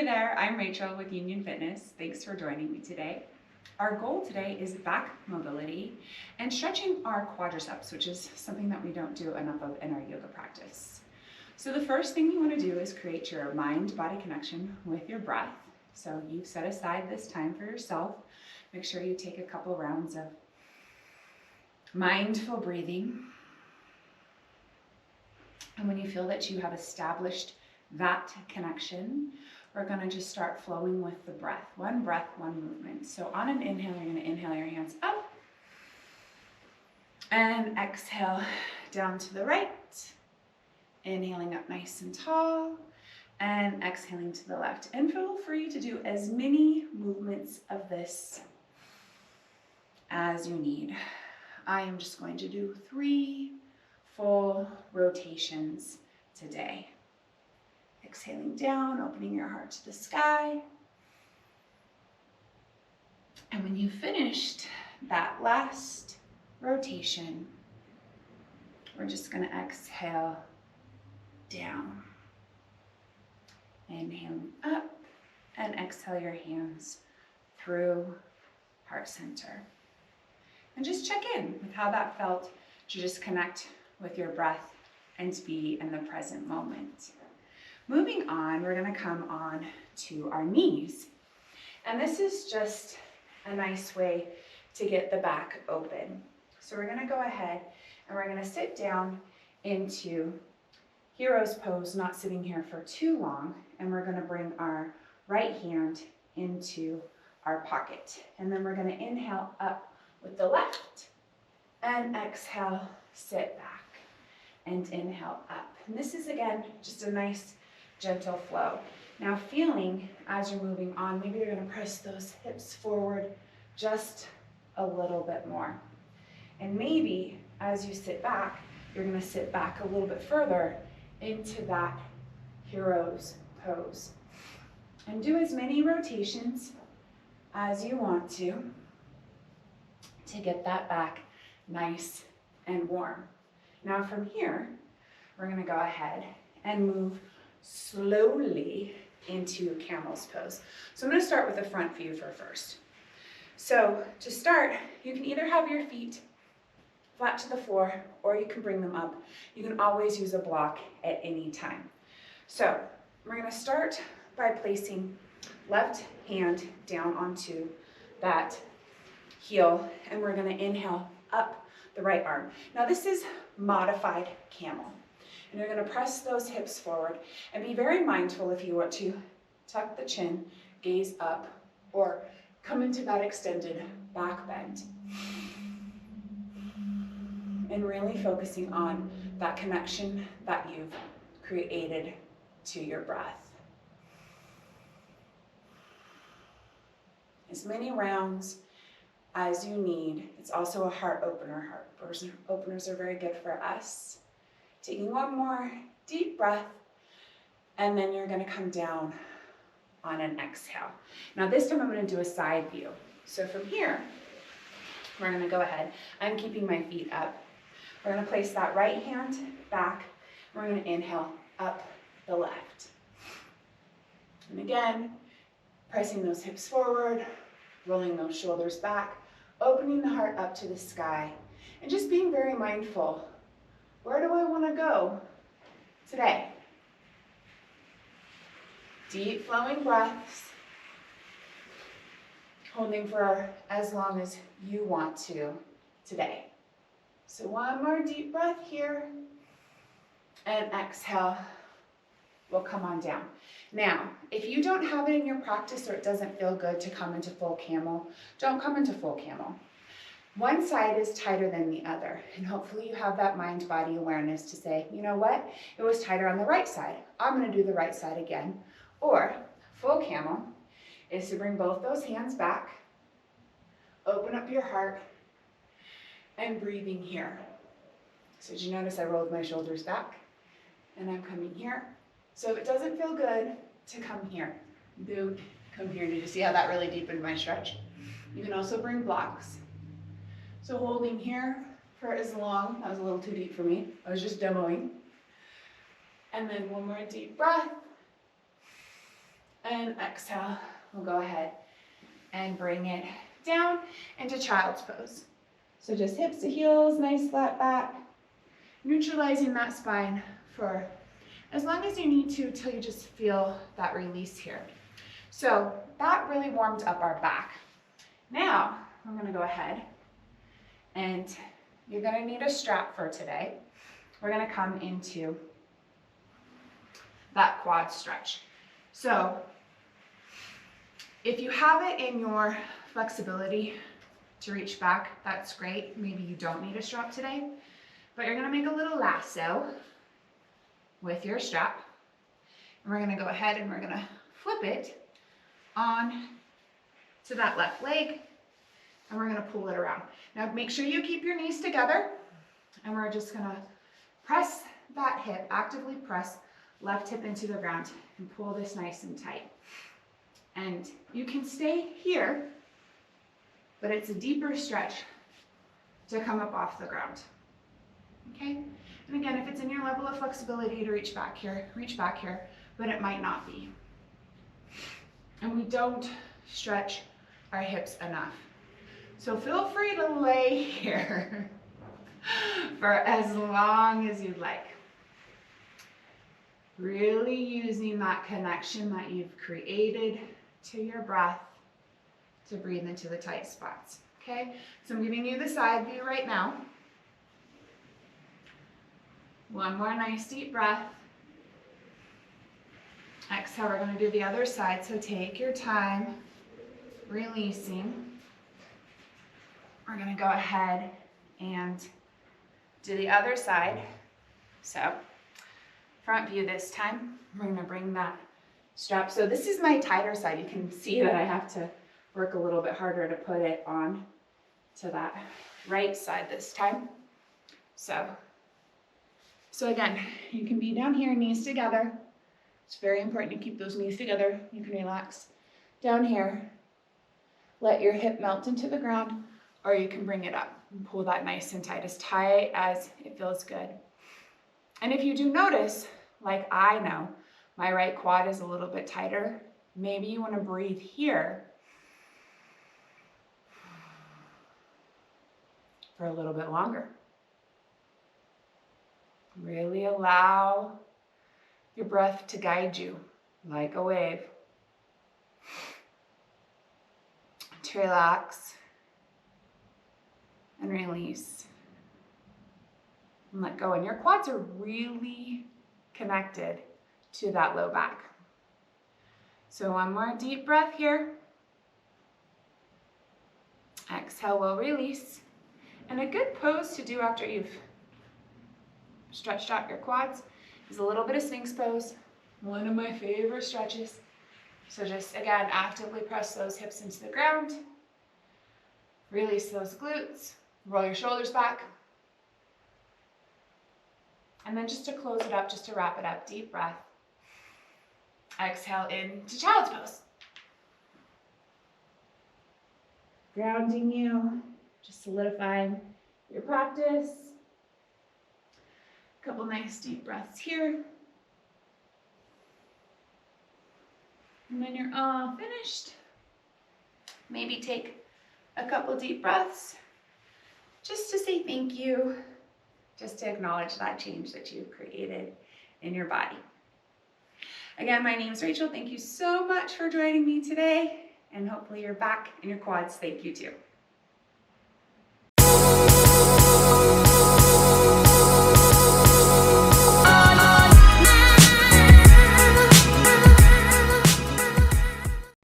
there, I'm Rachel with Union Fitness. Thanks for joining me today. Our goal today is back mobility and stretching our quadriceps, which is something that we don't do enough of in our yoga practice. So the first thing you want to do is create your mind-body connection with your breath. So you set aside this time for yourself. Make sure you take a couple rounds of mindful breathing. And when you feel that you have established that connection, we're going to just start flowing with the breath. One breath, one movement. So on an inhale, you're going to inhale your hands up and exhale down to the right. Inhaling up nice and tall and exhaling to the left. And feel free to do as many movements of this as you need. I am just going to do 3 full rotations today. Exhaling down, opening your heart to the sky. And when you've finished that last rotation, we're just going to exhale down. Inhaling up and exhale your hands through heart center. And just check in with how that felt to just connect with your breath and be in the present moment. Moving on, we're going to come on to our knees. And this is just a nice way to get the back open. So we're going to go ahead and we're going to sit down into hero's pose, not sitting here for too long. And we're going to bring our right hand into our pocket. And then we're going to inhale up with the left and exhale, sit back and inhale up. And this is, again, just a nice gentle flow. Now feeling as you're moving on, maybe you're going to press those hips forward just a little bit more. And maybe as you sit back, you're going to sit back a little bit further into that hero's pose. And do as many rotations as you want to get that back nice and warm. Now from here, we're going to go ahead and move slowly into camel's pose. So I'm going to start with the front view for first. So to start, you can either have your feet flat to the floor or you can bring them up. You can always use a block at any time. So we're going to start by placing left hand down onto that heel and we're going to inhale up the right arm. Now this is modified camel. And you're going to press those hips forward and be very mindful if you want to tuck the chin, gaze up, or come into that extended back bend. And really focusing on that connection that you've created to your breath. As many rounds as you need. It's also a heart opener. Heart openers are very good for us. Taking one more deep breath, and then you're going to come down on an exhale. Now this time I'm going to do a side view. So from here, we're going to go ahead. I'm keeping my feet up. We're going to place that right hand back. We're going to inhale up the left. And again, pressing those hips forward, rolling those shoulders back, opening the heart up to the sky, and just being very mindful. Where do I want to go today? Deep flowing breaths, holding for as long as you want to today. So one more deep breath here, and exhale, we'll come on down. Now, if you don't have it in your practice or it doesn't feel good to come into full camel, don't come into full camel. One side is tighter than the other, and hopefully you have that mind-body awareness to say, you know what, it was tighter on the right side. I'm going to do the right side again. Or full camel is to bring both those hands back, open up your heart, and breathing here. So did you notice I rolled my shoulders back, and I'm coming here. So if it doesn't feel good to come here, do come here. Did you see how that really deepened my stretch? You can also bring blocks. So holding here for as long, that was a little too deep for me. I was just demoing. And then one more deep breath. And exhale, we'll go ahead and bring it down into child's pose. So just hips to heels, nice flat back, neutralizing that spine for as long as you need to till you just feel that release here. So that really warmed up our back. Now we're gonna go ahead and you're gonna need a strap for today. We're gonna come into that quad stretch. So if you have it in your flexibility to reach back, that's great. Maybe you don't need a strap today, but you're gonna make a little lasso with your strap. And we're gonna go ahead and we're gonna flip it on to that left leg, and we're gonna pull it around. Now make sure you keep your knees together, and we're just gonna press that hip, actively press left hip into the ground and pull this nice and tight. And you can stay here, but it's a deeper stretch to come up off the ground, okay? And again, if it's in your level of flexibility to reach back here, but it might not be. And we don't stretch our hips enough. So feel free to lay here for as long as you'd like. Really using that connection that you've created to your breath to breathe into the tight spots, okay? So I'm giving you the side view right now. One more nice deep breath. Exhale, we're gonna do the other side, so take your time, releasing. We're gonna go ahead and do the other side. So front view this time. We're gonna bring that strap. So this is my tighter side. You can see that I have to work a little bit harder to put it on to that right side this time. So again, you can be down here, knees together. It's very important to keep those knees together. You can relax down here. Let your hip melt into the ground, or you can bring it up and pull that nice and tight as it feels good. And if you do notice, like I know, my right quad is a little bit tighter, maybe you want to breathe here for a little bit longer. Really allow your breath to guide you like a wave. To relax and release and let go. And your quads are really connected to that low back. So one more deep breath here. Exhale, we'll release. And a good pose to do after you've stretched out your quads is a little bit of Sphinx pose, one of my favorite stretches. So just again, actively press those hips into the ground, release those glutes, roll your shoulders back. And then just to close it up, just to wrap it up, deep breath. Exhale into child's pose. Grounding you, just solidifying your practice. A couple nice deep breaths here. And when you're all finished, maybe take a couple deep breaths just to say thank you, just to acknowledge that change that you've created in your body. Again, my name is Rachel. Thank you so much for joining me today, and hopefully your back and your quads thank you too.